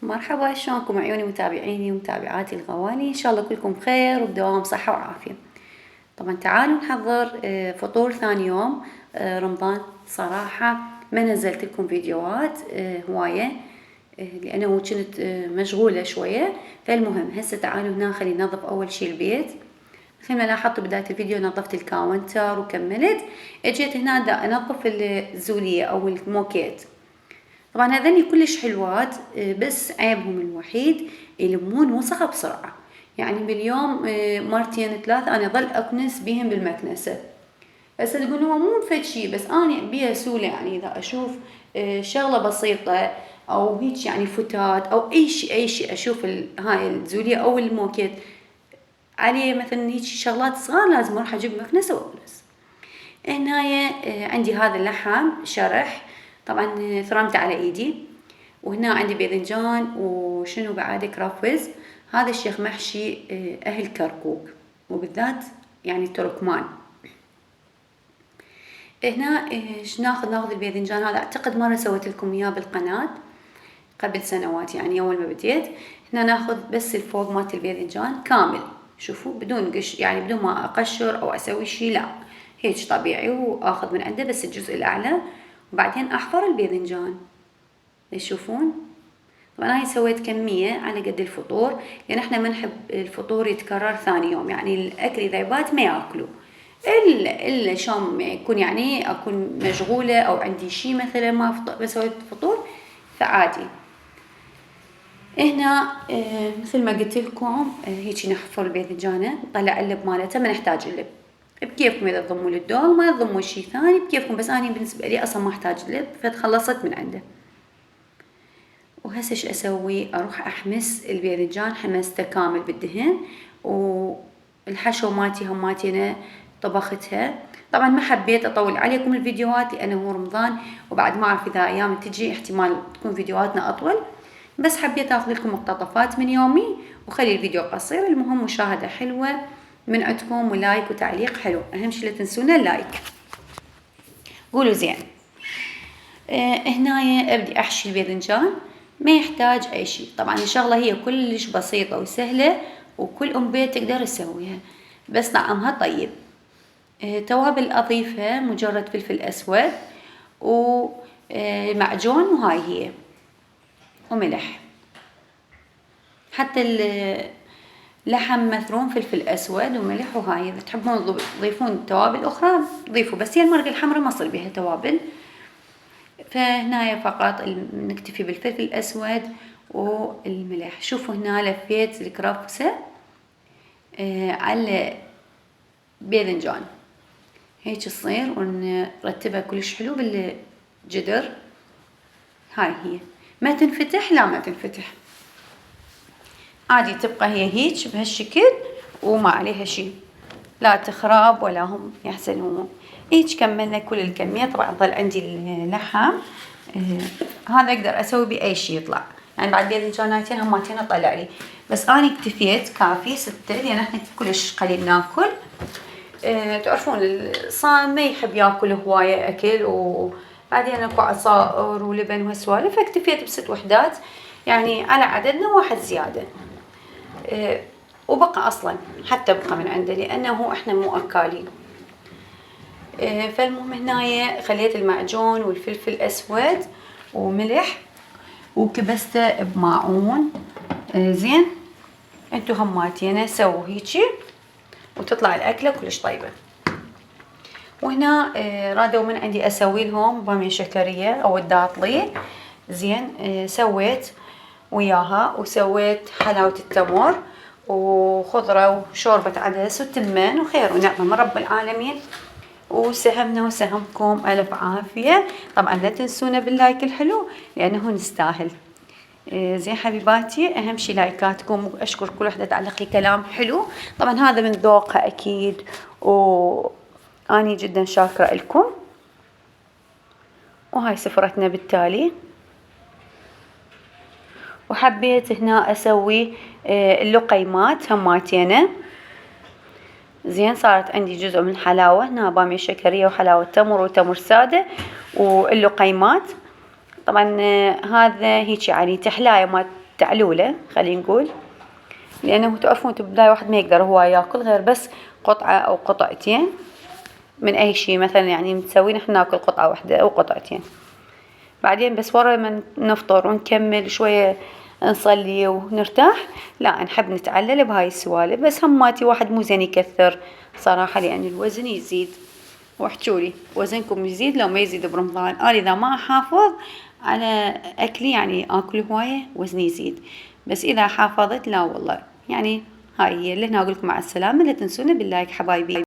مرحبا، شلونكم عيوني متابعيني ومتابعاتي الغوالي؟ إن شاء الله كلكم بخير وبدوام صحة وعافية. طبعا تعالوا نحضر فطور ثاني يوم رمضان. صراحة ما نزلت لكم فيديوهات هواية لأنه كنت مشغولة شوية. فالمهم هسه تعالوا هنا خلينا ننظف أول شي البيت. مثل ما لاحظتوا بداية الفيديو نظفت الكاونتر وكملت. اجيت هنا دا انظف الزولية او الموكيت. طبعا هذني كلش حلوات بس عيبهم الوحيد يلمون وسخة بسرعة. يعني باليوم مرتين ثلاث انا ظل اكنس بيهم بالمكنسة. هسه تقولون هو مو فد شي بس انا بيها سهولة. يعني اذا اشوف شغلة بسيطة او هيك يعني فتات او اي شي اشوف هاي الزولية او الموكيت عليه مثلا هيك شغلات صغار لازم اروح اجيب مكنسة واكنس. هنا عندي هذا اللحم شرح طبعا ثرمته على ايدي. وهنا عندي باذنجان وشنو بعد كرفس. هذا الشيخ محشي اهل كركوك وبالذات يعني التركمان. هنا ناخذ الباذنجان هذا اعتقد مرة سويت لكم اياه بالقناة قبل سنوات يعني اول ما بديت. هنا ناخذ بس الفوق مالت الباذنجان كامل. شوفوا بدون قش يعني بدون ما اقشر او اسوي شي لا هيك طبيعي واخذ من عنده بس الجزء الاعلى وبعدين احفر الباذنجان. تشوفون طبعا انا سويت كمية على قد الفطور لان احنا ما نحب الفطور يتكرر ثاني يوم. يعني الاكل اذا يبات ما ياكلوا الا شام يكون يعني اكون مشغولة او عندي شي مثلا ما سويت فطور فعادي. هنا مثل ما قلت لكم هيك نحفر الباذنجانة نطلع اللب مالته ما نحتاج اللب. بكيفكم اذا تضموا للدول ما تضموا شي ثاني بكيفكم بس انا بالنسبة لي اصلا ما احتاج لب فتخلصت من عنده. وهسه ايش اسوي؟ اروح احمس الباذنجان حمسته كامل بالدهن والحشو مالتي هماتي طبختها. طبعا ما حبيت اطول عليكم الفيديوهات لانه رمضان وبعد ما اعرف اذا ايام تجي احتمال تكون فيديوهاتنا اطول بس حبيت اخذ لكم مقتطفات من يومي وخلي الفيديو قصير. المهم مشاهدة حلوة من عندكم ولايك وتعليق حلو. اهم شي لا تنسونا اللايك. قولوا زين. هنا ابدي احشي الباذنجان ما يحتاج اي شيء. طبعا الشغلة هي كلش بسيطة وسهلة وكل ام بيت تقدر تسويها بس طعمها طيب. توابل اضيفها مجرد فلفل اسود ومعجون وهاي هي وملح. حتى اللحم مثروم فلفل اسود وملح وهاي. اذا تحبون تضيفون توابل اخرى ضيفوا بس هي المرقة الحمراء ما صير بيها توابل. فهنا فقط نكتفي بالفلفل الأسود والملح. شوفوا هنا لفيت الكرفسة على باذنجان هيك تصير ونرتبها كلش حلو بالجدر. هاي هي ما تنفتح لا ما تنفتح عادي تبقى هي هيك بهالشكل وما عليها شي لا تخرب ولا هم يحزنون. هيك كملنا كل الكمية. طبعا ظل عندي اللحم هذا اقدر اسوي باي شيء يطلع يعني بعد باذنجاناتين هماتين اطلع لي بس انا اكتفيت كافي 6 لان احنا كلش قليل ناكل. تعرفون الصائم ما يحب ياكل هواية اكل وبعدين اكو عصائر ولبن وهالسوالف فاكتفيت ب6 وحدات يعني على عددنا واحد زيادة. وبقى اصلا حتى بقى من عنده لانه احنا مو اكالين. فالمهم هنايا خليت المعجون والفلفل الاسود وملح وكبسته بماعون. زين انتو هماتين سووا هيجي وتطلع الاكله كلش طيبه. وهنا رادوا من عندي اسوي لهم باميه شكريه او الداطلي. زين سويت وياها وسويت حلاوه التمر وخضره وشوربه عدس وتمن وخير ونعمه من رب العالمين. وسهمنا وسهمكم ألف عافية. طبعا لا تنسونا باللايك الحلو لأنه نستاهل. زين حبيباتي أهم شي لايكاتكم وأشكر كل وحدة تعلق لي كلام حلو. طبعا هذا من ذوقها أكيد وأني جدا شاكرة لكم. وهاي سفرتنا بالتالي. وحبيت هنا أسوي اللقيمات هماتينا. زين صارت عندي جزء من حلاوة هنا بامية شكرية وحلاوة تمر وتمر سادة واللقيمات. طبعا هذا هيك يعني تحلاية ما تعلولة خلينا نقول، لأنه تعرفون بالبداية واحد ما يقدر هو ياكل غير بس قطعة أو قطعتين من أي شيء، مثلا يعني نسوي نحن ناكل قطعة واحدة أو قطعتين، بعدين بس ورا ما نفطر ونكمل شوية نصلي ونرتاح لا نحب نتعلل بهاي السوالف. بس هماتي واحد مو زين يكثر صراحة، لأن الوزن يزيد. واحجولي وزنكم يزيد لو ما يزيد برمضان؟ أنا إذا ما أحافظ على أكلي يعني آكل هواية وزني يزيد، بس إذا حافظت لا والله. يعني هاي هي اللي هنا أقول لكم مع السلامة. لا تنسونا باللايك حبايبي.